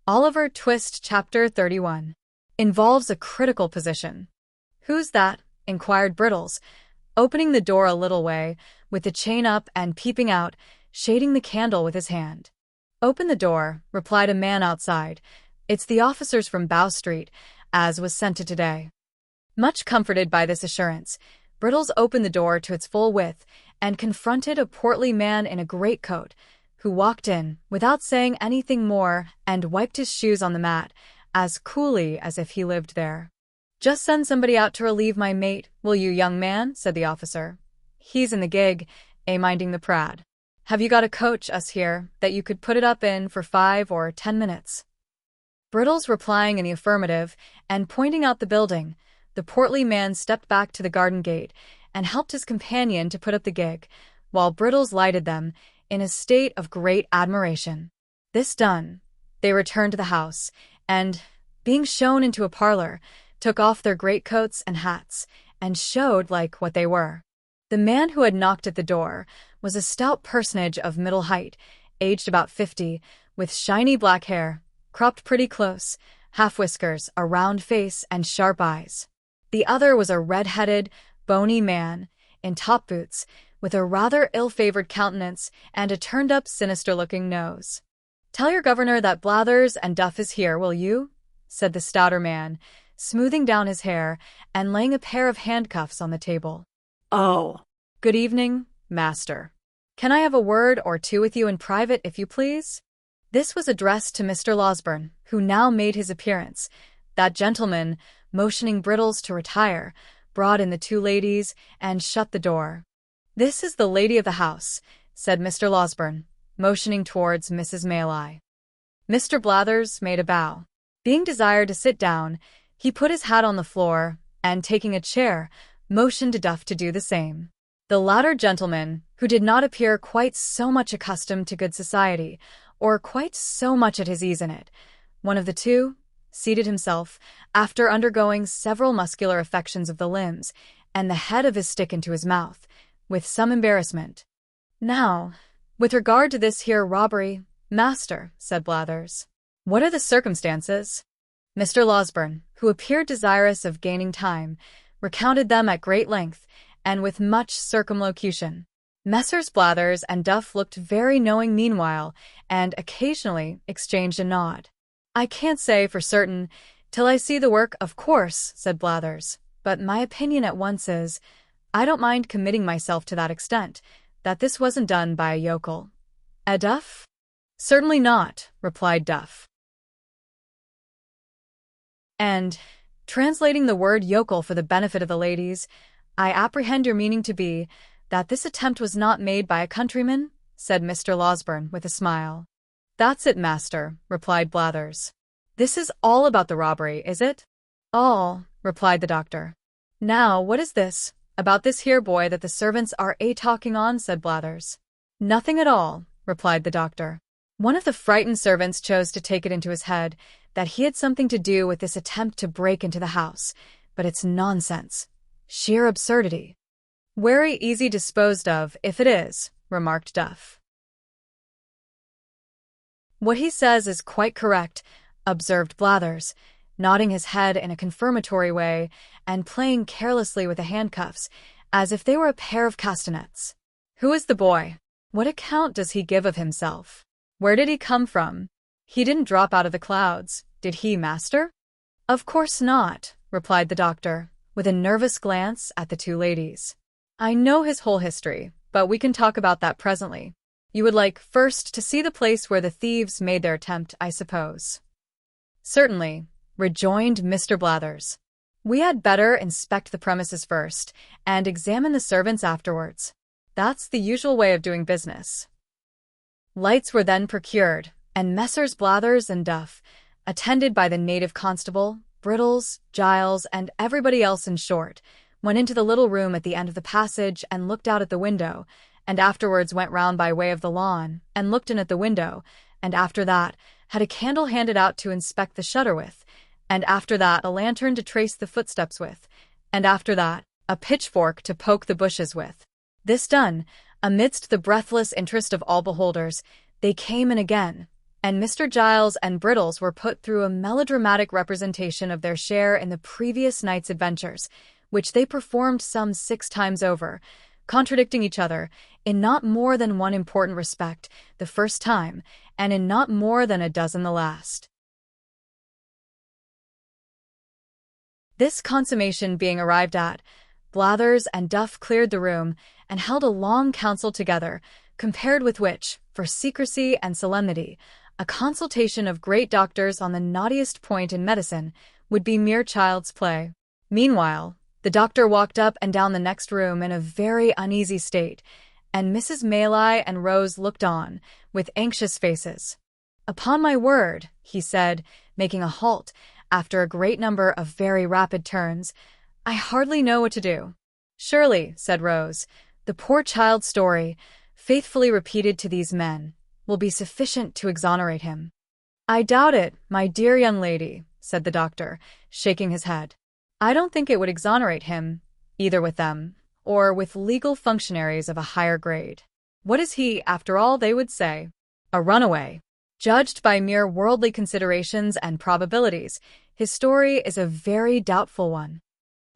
Oliver Twist Chapter 31 involves a critical position. "Who's that?" inquired Brittles, opening the door a little way, with the chain up and peeping out, shading the candle with his hand. "Open the door," replied a man outside. "It's the officers from Bow Street, as was sent to today." Much comforted by this assurance, Brittles opened the door to its full width and confronted a portly man in a greatcoat, who walked in, without saying anything more, and wiped his shoes on the mat, as coolly as if he lived there. "Just send somebody out to relieve my mate, will you, young man?" said the officer. "He's in the gig, minding the prad. Have you got a coach, us here, that you could put it up in for 5 or 10 minutes? Brittles replying in the affirmative, and pointing out the building, the portly man stepped back to the garden gate and helped his companion to put up the gig, while Brittles lighted them, in a state of great admiration. This done, they returned to the house, and, being shown into a parlor, took off their greatcoats and hats, and showed like what they were. The man who had knocked at the door was a stout personage of middle height, aged about 50, with shiny black hair, cropped pretty close, half-whiskers, a round face, and sharp eyes. The other was a red-headed, bony man, in top boots, with a rather ill-favored countenance and a turned-up, sinister-looking nose. "Tell your governor that Blathers and Duff is here, will you?" said the stouter man, smoothing down his hair and laying a pair of handcuffs on the table. "Oh, "Good evening, master. Can I have a word or two with you in private, if you please?" This was addressed to Mr. Losberne, who now made his appearance. That gentleman, motioning Brittles to retire, brought in the two ladies and shut the door. "This is the lady of the house," said Mr. Losberne, motioning towards Mrs. Mayleye. Mr. Blathers made a bow. Being desired to sit down, he put his hat on the floor, and taking a chair, motioned to Duff to do the same. The latter gentleman, who did not appear quite so much accustomed to good society, or quite so much at his ease in it, one of the two, seated himself, after undergoing several muscular affections of the limbs, and the head of his stick into his mouth, with some embarrassment. "Now, with regard to this here robbery, master," said Blathers, "what are the circumstances?" Mr. Losberne, who appeared desirous of gaining time, recounted them at great length, and with much circumlocution. Messrs. Blathers and Duff looked very knowing meanwhile, and occasionally exchanged a nod. "I can't say for certain, till I see the work, of course," said Blathers, "but my opinion at once is, I don't mind committing myself to that extent, that this wasn't done by a yokel. Duff?" "Certainly not," replied Duff. "And, translating the word yokel for the benefit of the ladies, I apprehend your meaning to be, that this attempt was not made by a countryman?" said Mr. Losberne with a smile. "That's it, master," replied Blathers. "This is all about the robbery, is it?" "All," replied the doctor. "Now, what is this, about this here boy that the servants are talking on?" said Blathers. "Nothing at all," replied the doctor. "One of the frightened servants chose to take it into his head that he had something to do with this attempt to break into the house, but it's nonsense. Sheer absurdity." "Very easy disposed of, if it is," remarked Duff. "What he says is quite correct," observed Blathers, nodding his head in a confirmatory way and playing carelessly with the handcuffs, as if they were a pair of castanets. "Who is the boy? What account does he give of himself? Where did he come from? He didn't drop out of the clouds, did he, master?" "Of course not," replied the doctor, with a nervous glance at the two ladies. "I know his whole history, but we can talk about that presently. You would like first to see the place where the thieves made their attempt, I suppose." "Certainly," rejoined Mr. Blathers. "We had better inspect the premises first, and examine the servants afterwards. That's the usual way of doing business." Lights were then procured, and Messrs. Blathers and Duff, attended by the native constable, Brittles, Giles, and everybody else in short, went into the little room at the end of the passage and looked out at the window, and afterwards went round by way of the lawn and looked in at the window, and after that had a candle handed out to inspect the shutter with, and after that a lantern to trace the footsteps with, and after that a pitchfork to poke the bushes with. This done, amidst the breathless interest of all beholders, they came in again, and Mr. Giles and Brittles were put through a melodramatic representation of their share in the previous night's adventures, which they performed some 6 times over, contradicting each other in not more than one important respect the first time, and in not more than a dozen the last. This consummation being arrived at, Blathers and Duff cleared the room and held a long council together, compared with which, for secrecy and solemnity, a consultation of great doctors on the knottiest point in medicine would be mere child's play. Meanwhile, the doctor walked up and down the next room in a very uneasy state, and Mrs. Maylie and Rose looked on, with anxious faces. "Upon my word," he said, making a halt, after a great number of very rapid turns, "I hardly know what to do." "Surely," said Rose, "the poor child's story, faithfully repeated to these men, will be sufficient to exonerate him." "I doubt it, my dear young lady," said the doctor, shaking his head. "I don't think it would exonerate him, either with them, or with legal functionaries of a higher grade. What is he, after all, they would say? A runaway. Judged by mere worldly considerations and probabilities, his story is a very doubtful one."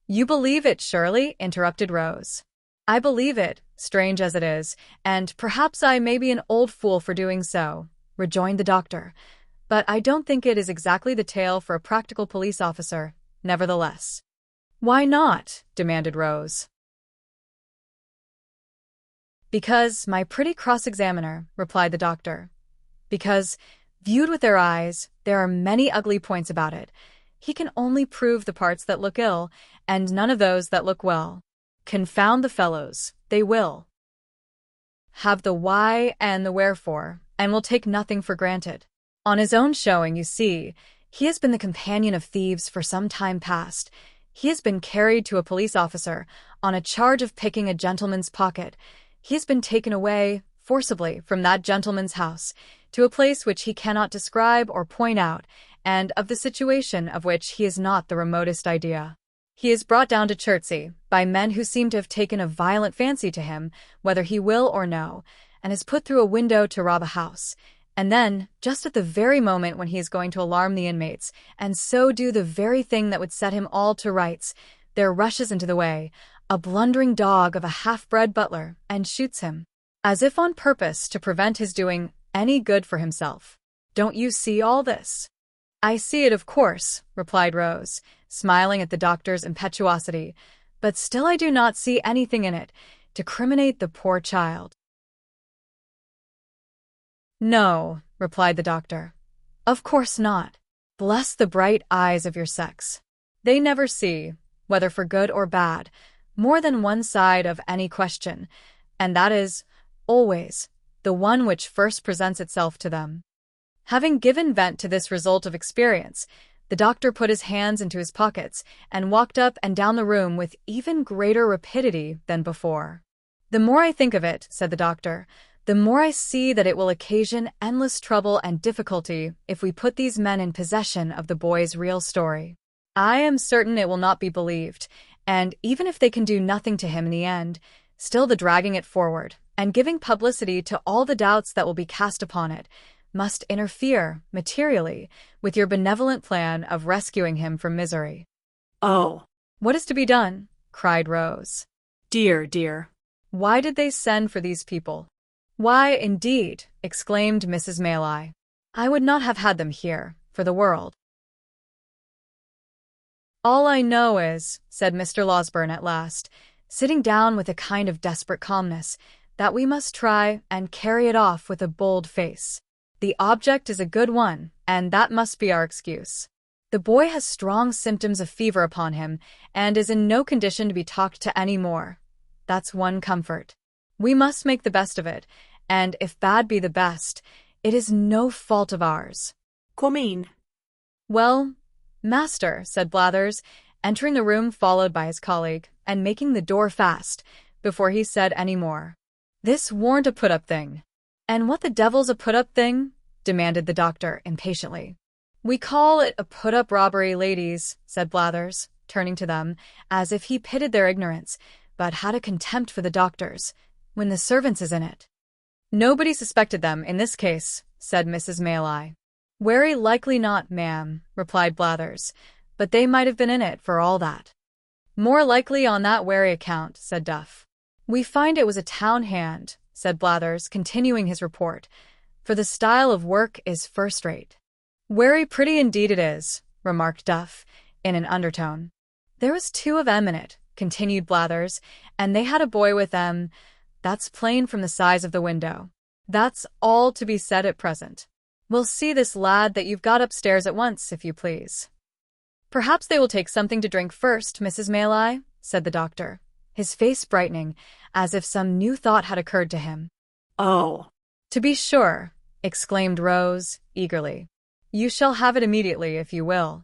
"You believe it, surely?" interrupted Rose. "I believe it, strange as it is, and perhaps I may be an old fool for doing so," rejoined the doctor, "but I don't think it is exactly the tale for a practical police officer, nevertheless." "Why not?" demanded Rose. "Because, my pretty cross-examiner," replied the doctor, "because, viewed with their eyes, there are many ugly points about it. He can only prove the parts that look ill, and none of those that look well. Confound the fellows, they will have the why and the wherefore, and will take nothing for granted. On his own showing, you see, he has been the companion of thieves for some time past. He has been carried to a police officer on a charge of picking a gentleman's pocket. He has been taken away, forcibly, from that gentleman's house, to a place which he cannot describe or point out, and of the situation of which he has not the remotest idea. He is brought down to Chertsey by men who seem to have taken a violent fancy to him, whether he will or no, and is put through a window to rob a house. And then, just at the very moment when he is going to alarm the inmates, and so do the very thing that would set him all to rights, there rushes into the way a blundering dog of a half-bred butler, and shoots him, as if on purpose to prevent his doing any good for himself. Don't you see all this?" "I see it, of course," replied Rose, smiling at the doctor's impetuosity, "but still I do not see anything in it to criminate the poor child." "No," replied the doctor, "of course not. Bless the bright eyes of your sex. They never see, whether for good or bad, more than one side of any question, and that is, always, the one which first presents itself to them." Having given vent to this result of experience, the doctor put his hands into his pockets and walked up and down the room with even greater rapidity than before. "The more I think of it," said the doctor, "the more I see that it will occasion endless trouble and difficulty if we put these men in possession of the boy's real story. I am certain it will not be believed, and even if they can do nothing to him in the end, still the dragging it forward and giving publicity to all the doubts that will be cast upon it must interfere, materially, with your benevolent plan of rescuing him from misery." "Oh, "What is to be done?" cried Rose. dear, dear." "Why did they send for these people?" "Why, indeed," exclaimed Mrs. Maylie. "I would not have had them here, for the world." "All I know is," said Mr. Losberne at last, sitting down with a kind of desperate calmness, "that we must try and carry it off with a bold face. The object is a good one, and that must be our excuse. The boy has strong symptoms of fever upon him, and is in no condition to be talked to any more. That's one comfort. We must make the best of it, and if bad be the best, it is no fault of ours." "Comin." "Well, master," said Blathers, entering the room followed by his colleague, and making the door fast, before he said any more. "This warn't a put-up thing." "And what the devil's a put-up thing?" demanded the doctor impatiently. "We call it a put-up robbery, ladies," said Blathers, turning to them, as if he pitied their ignorance, but had a contempt for the doctor's, "when the servants is in it." "Nobody suspected them in this case," said Mrs. Maylie. Very likely not, ma'am, replied Blathers, but they might have been in it for all that. More likely on that wary account, said Duff. We find it was a town hand, said Blathers, continuing his report, for the style of work is first-rate. Very pretty indeed it is, remarked Duff, in an undertone. There was 2 of 'em in it, continued Blathers, and they had a boy with them. That's plain from the size of the window. That's all to be said at present. We'll see this lad that you've got upstairs at once, if you please. Perhaps they will take something to drink first, Mrs. Maylie, said the doctor, his face brightening, as if some new thought had occurred to him. Oh. To be sure, exclaimed Rose, eagerly. You shall have it immediately, if you will.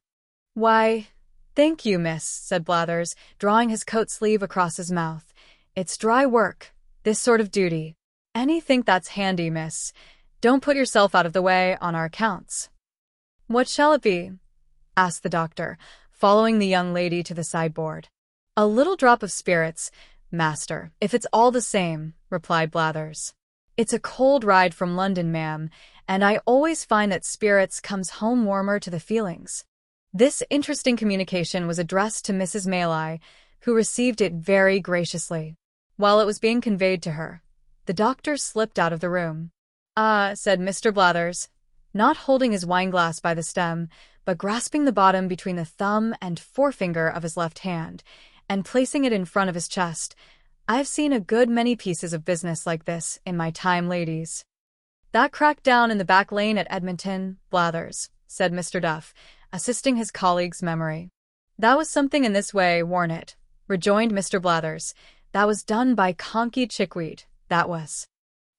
Why, thank you, miss, said Blathers, drawing his coat sleeve across his mouth. It's dry work, this sort of duty. Think that's handy, miss. Don't put yourself out of the way on our accounts. What shall it be? Asked the doctor, following the young lady to the sideboard. A little drop of spirits, master, if it's all the same, replied Blathers. It's a cold ride from London, ma'am, and I always find that spirits comes home warmer to the feelings. This interesting communication was addressed to Mrs. Maylie, who received it very graciously. While it was being conveyed to her, the doctor slipped out of the room. Ah, said Mr. Blathers, not holding his wineglass by the stem, but grasping the bottom between the thumb and forefinger of his left hand, and placing it in front of his chest. I've seen a good many pieces of business like this in my time, ladies. That crack down in the back lane at Edmonton, Blathers, said Mr. Duff, assisting his colleague's memory. That was something in this way, warn it, rejoined Mr. Blathers. That was done by Conkey Chickweed, that was.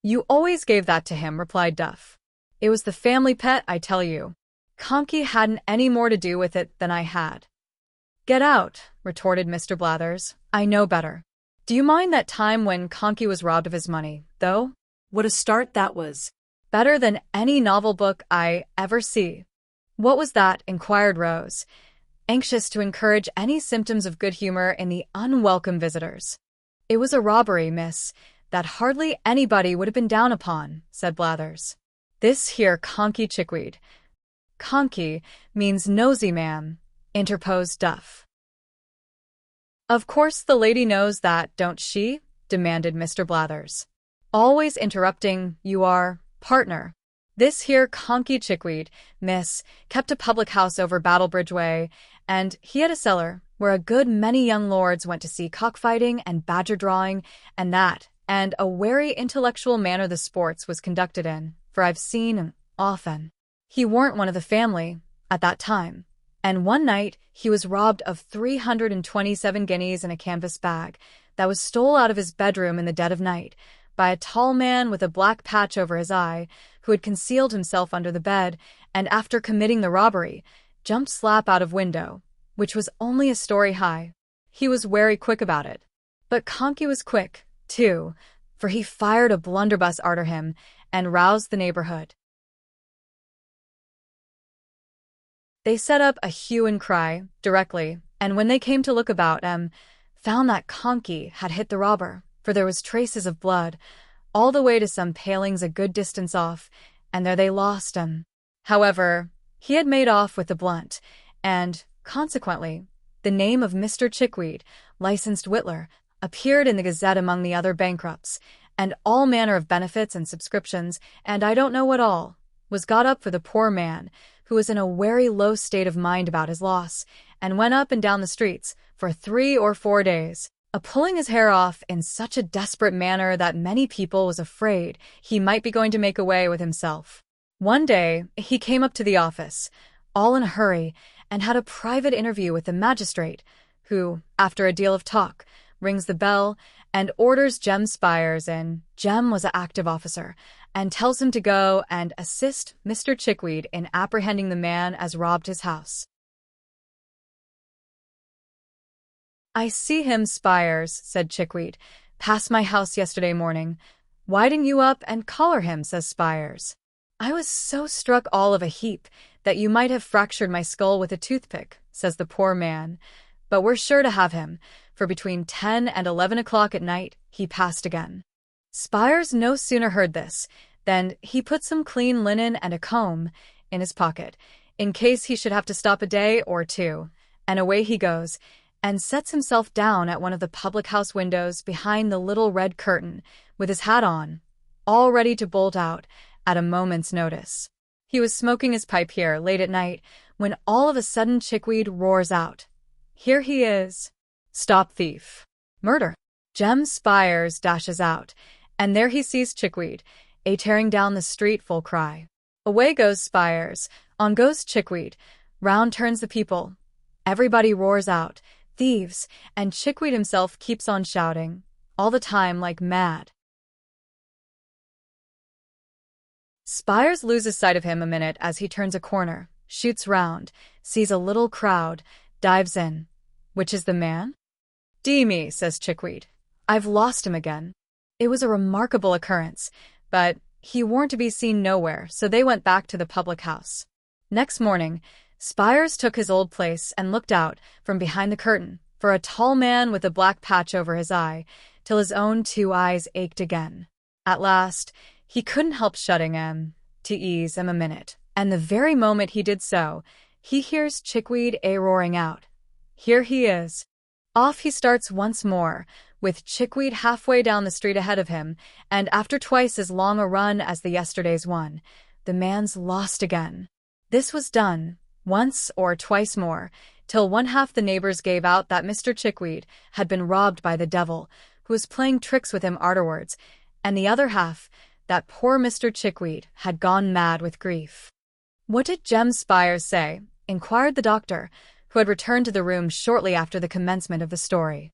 You always gave that to him, replied Duff. It was the family pet, I tell you. Conkey hadn't any more to do with it than I had. Get out, retorted Mr. Blathers. I know better. Do you mind that time when Conkey was robbed of his money, though? What a start that was. Better than any novel book I ever see. What was that? Inquired Rose, anxious to encourage any symptoms of good humor in the unwelcome visitors. It was a robbery, miss, that hardly anybody would have been down upon, said Blathers. This here Conkey Chickweed. Conkey means nosy, ma'am, interposed Duff. Of course the lady knows that, don't she? Demanded Mr. Blathers. Always interrupting, you are, partner. This here Conkey Chickweed, miss, kept a public house over Battlebridge Way, and he had a cellar where a good many young lords went to see cockfighting and badger drawing and that, and a very intellectual manner the sports was conducted in, for I've seen 'em often. He warn't one of the family at that time, and one night he was robbed of 327 guineas in a canvas bag that was stole out of his bedroom in the dead of night by a tall man with a black patch over his eye who had concealed himself under the bed and after committing the robbery, jumped slap out of window, which was only a story high. He was very quick about it. But Conkey was quick, too, for he fired a blunderbuss arter him and roused the neighborhood. They set up a hue and cry, directly, and when they came to look about, found that Conkey had hit the robber, for there was traces of blood, all the way to some palings a good distance off, and there they lost him. However, he had made off with the blunt, and, consequently, the name of Mr. Chickweed, licensed whittler, appeared in the Gazette among the other bankrupts, and all manner of benefits and subscriptions, and I don't know what all, was got up for the poor man, who was in a very low state of mind about his loss, and went up and down the streets for 3 or 4 days, pulling his hair off in such a desperate manner that many people was afraid he might be going to make away with himself. One day he came up to the office, all in a hurry, and had a private interview with the magistrate, who, after a deal of talk, rings the bell and orders Jem Spires in. Jem was an active officer, and tells him to go and assist Mr. Chickweed in apprehending the man as robbed his house. I see him, Spires, said Chickweed, past my house yesterday morning. Why didn't you up and collar him, says Spires. I was so struck all of a heap that you might have fractured my skull with a toothpick, says the poor man. But we're sure to have him, for between 10 and 11 o'clock at night he passed again. Spires no sooner heard this Then he put some clean linen and a comb in his pocket, in case he should have to stop a day or two, and away he goes, and sets himself down at one of the public house windows behind the little red curtain, with his hat on, all ready to bolt out at a moment's notice. He was smoking his pipe here late at night when all of a sudden Chickweed roars out, "Here he is! Stop thief! Murder!" Jem Spires dashes out, and there he sees Chickweed, tearing down the street full cry. Away goes Spires, on goes Chickweed, round turns the people. Everybody roars out, "Thieves!" and Chickweed himself keeps on shouting, all the time like mad. Spires loses sight of him a minute as he turns a corner, shoots round, sees a little crowd, dives in. "Which is the man?" "Dee me," says Chickweed. "I've lost him again." It was a remarkable occurrence, but he warn't to be seen nowhere, so they went back to the public house. Next morning, Spires took his old place and looked out from behind the curtain for a tall man with a black patch over his eye, till his own 2 eyes ached again. At last, he couldn't help shutting 'em to ease 'em a minute, and the very moment he did so, he hears Chickweed roaring out, "Here he is!" Off he starts once more, with Chickweed halfway down the street ahead of him, and after twice as long a run as the yesterday's one, the man's lost again. This was done once or twice more, till one half the neighbors gave out that Mr. Chickweed had been robbed by the devil, who was playing tricks with him arterwards, and the other half, that poor Mr. Chickweed had gone mad with grief. "What did Jem Spires say?" inquired the doctor, who had returned to the room shortly after the commencement of the story.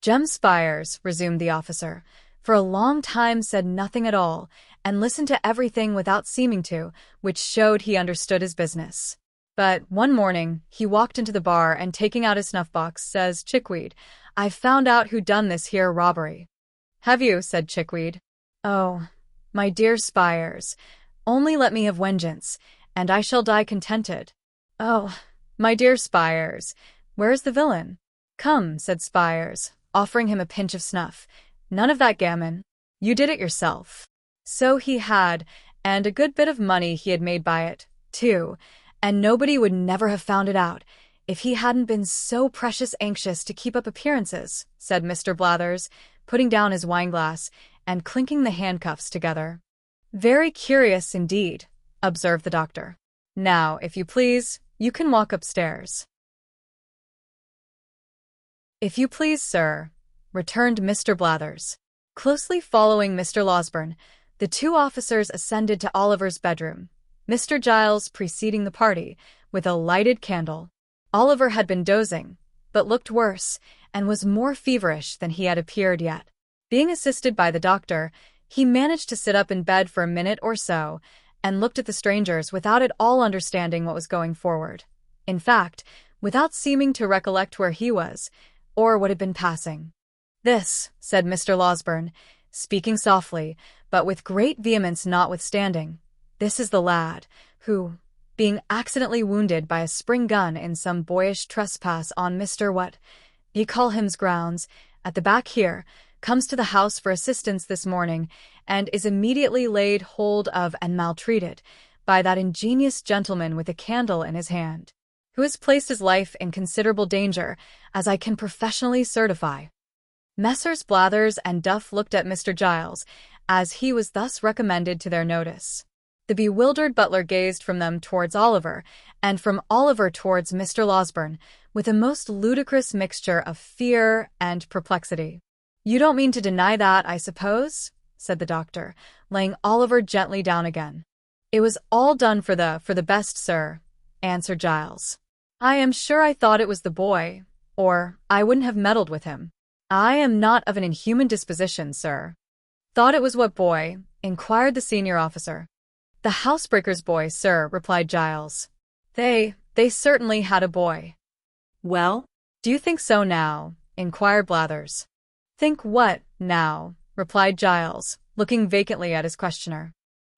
"Jem Spires," resumed the officer, "for a long time said nothing at all, and listened to everything without seeming to, which showed he understood his business. But one morning he walked into the bar and taking out his snuff-box, says, 'Chickweed, I've found out who done this here robbery.' 'Have you?' said Chickweed. 'Oh, my dear Spires, only let me have vengeance, and I shall die contented.' 'Oh, my dear Spires, where is the villain?' 'Come,' said Spires, offering him a pinch of snuff. 'None of that gammon. You did it yourself.' So he had, and a good bit of money he had made by it, too, and nobody would never have found it out if he hadn't been so precious anxious to keep up appearances," said Mr. Blathers, putting down his wineglass and clinking the handcuffs together. "Very curious indeed," observed the doctor. "Now, if you please, you can walk upstairs." "If you please, sir," returned Mr. Blathers. Closely following Mr. Losberne, the 2 officers ascended to Oliver's bedroom, Mr. Giles preceding the party, with a lighted candle. Oliver had been dozing, but looked worse, and was more feverish than he had appeared yet. Being assisted by the doctor, he managed to sit up in bed for a minute or so, and looked at the strangers without at all understanding what was going forward. In fact, without seeming to recollect where he was, or what had been passing. "This," said Mr. Losberne, speaking softly, but with great vehemence notwithstanding, "this is the lad, who, being accidentally wounded by a spring gun in some boyish trespass on Mr. What ye call him's grounds, at the back here, comes to the house for assistance this morning, and is immediately laid hold of and maltreated by that ingenious gentleman with a candle in his hand, who has placed his life in considerable danger, as I can professionally certify." Messrs. Blathers and Duff looked at Mr. Giles, as he was thus recommended to their notice. The bewildered butler gazed from them towards Oliver, and from Oliver towards Mr. Losberne, with a most ludicrous mixture of fear and perplexity. "You don't mean to deny that, I suppose?" said the doctor, laying Oliver gently down again. "It was all done for the best, sir," answered Giles. "I am sure I thought it was the boy, or I wouldn't have meddled with him. I am not of an inhuman disposition, sir." "Thought it was what boy?" inquired the senior officer. "The housebreaker's boy, sir," replied Giles. They certainly had a boy." "Well, "Do you think so now?" inquired Blathers. "Think what, now?" replied Giles, looking vacantly at his questioner.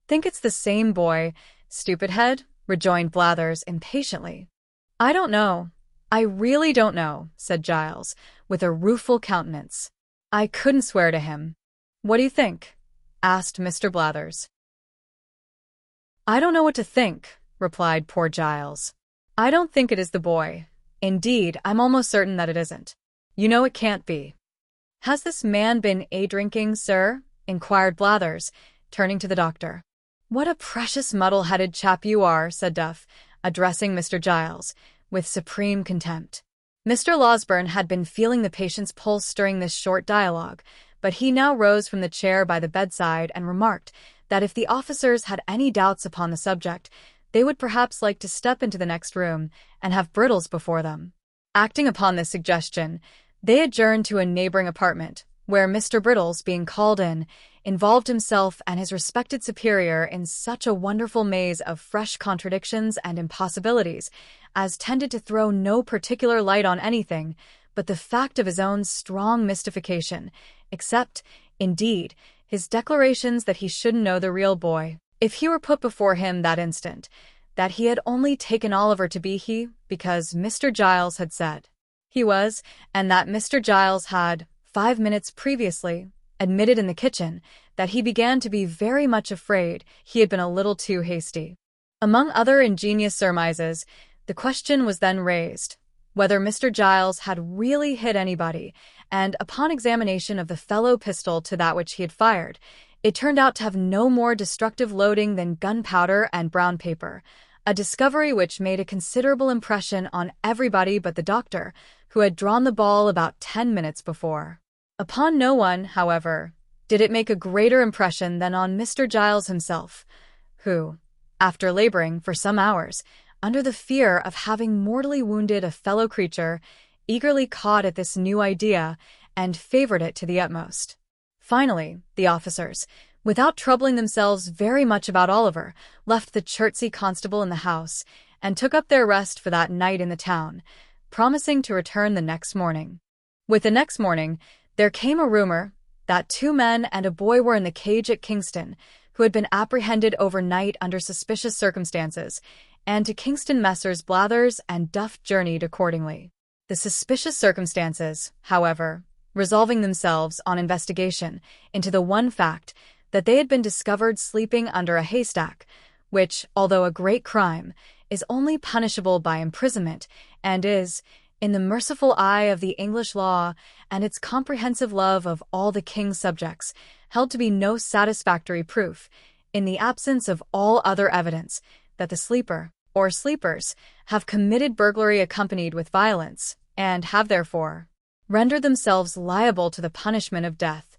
"Think it's the same boy, stupid head," rejoined Blathers impatiently. "I don't know. I really don't know," said Giles, with a rueful countenance. "I couldn't swear to him. What do you think?" asked Mr. Blathers. I don't know what to think, replied poor Giles. I don't think it is the boy. Indeed, I'm almost certain that it isn't. You know it can't be. Has this man been a-drinking, sir? Inquired Blathers, turning to the doctor. What a precious muddle-headed chap you are, said Duff, addressing Mr. Giles, with supreme contempt. Mr. Losberne had been feeling the patient's pulse during this short dialogue, but he now rose from the chair by the bedside and remarked that if the officers had any doubts upon the subject, they would perhaps like to step into the next room and have Brittles before them. Acting upon this suggestion, they adjourned to a neighboring apartment, where Mr. Brittles, being called in, involved himself and his respected superior in such a wonderful maze of fresh contradictions and impossibilities as tended to throw no particular light on anything but the fact of his own strong mystification, except, indeed, his declarations that he shouldn't know the real boy, if he were put before him that instant, that he had only taken Oliver to be he because Mr. Giles had said he was, and that Mr. Giles had, 5 minutes previously, admitted in the kitchen that he began to be very much afraid he had been a little too hasty. Among other ingenious surmises, the question was then raised whether Mr. Giles had really hit anybody, and upon examination of the fellow pistol to that which he had fired, it turned out to have no more destructive loading than gunpowder and brown paper, a discovery which made a considerable impression on everybody but the doctor, who had drawn the ball about 10 minutes before. Upon no one, however, did it make a greater impression than on Mr. Giles himself, who, after laboring for some hours, under the fear of having mortally wounded a fellow creature, eagerly caught at this new idea and favored it to the utmost. Finally, the officers, without troubling themselves very much about Oliver, left the Chertsey constable in the house and took up their rest for that night in the town, promising to return the next morning. With the next morning, there came a rumor that 2 men and a boy were in the cage at Kingston, who had been apprehended overnight under suspicious circumstances, and to Kingston Messrs. Blathers and Duff journeyed accordingly. The suspicious circumstances, however, resolving themselves on investigation into the one fact that they had been discovered sleeping under a haystack, which, although a great crime, is only punishable by imprisonment, and is, in the merciful eye of the English law and its comprehensive love of all the king's subjects, held to be no satisfactory proof, in the absence of all other evidence, that the sleeper, or sleepers, have committed burglary accompanied with violence, and have therefore rendered themselves liable to the punishment of death,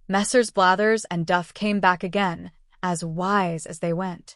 Messrs. Blathers and Duff came back again, as wise as they went.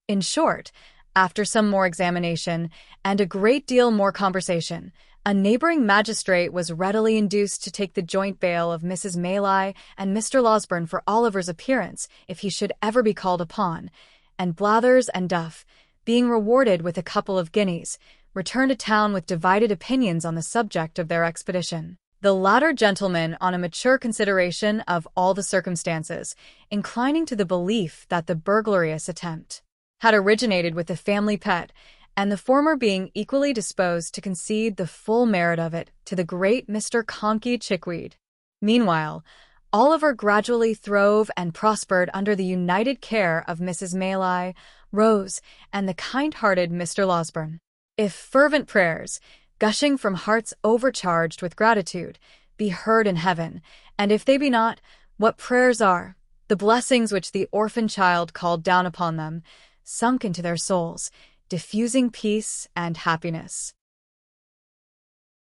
In short, after some more examination and a great deal more conversation, a neighboring magistrate was readily induced to take the joint bail of Mrs. Mayleye and Mr. Losberne for Oliver's appearance if he should ever be called upon, and Blathers and Duff, being rewarded with a couple of guineas, returned to town with divided opinions on the subject of their expedition. The latter gentleman, on a mature consideration of all the circumstances, inclining to the belief that the burglarious attempt had originated with the family pet, and the former being equally disposed to concede the full merit of it to the great Mr. Conkey Chickweed. Meanwhile, Oliver gradually throve and prospered under the united care of Mrs. Mayleye, Rose, and the kind-hearted Mr. Losberne. If fervent prayers, gushing from hearts overcharged with gratitude, be heard in heaven, and if they be not, what prayers are, the blessings which the orphan child called down upon them, sunk into their souls, diffusing peace and happiness.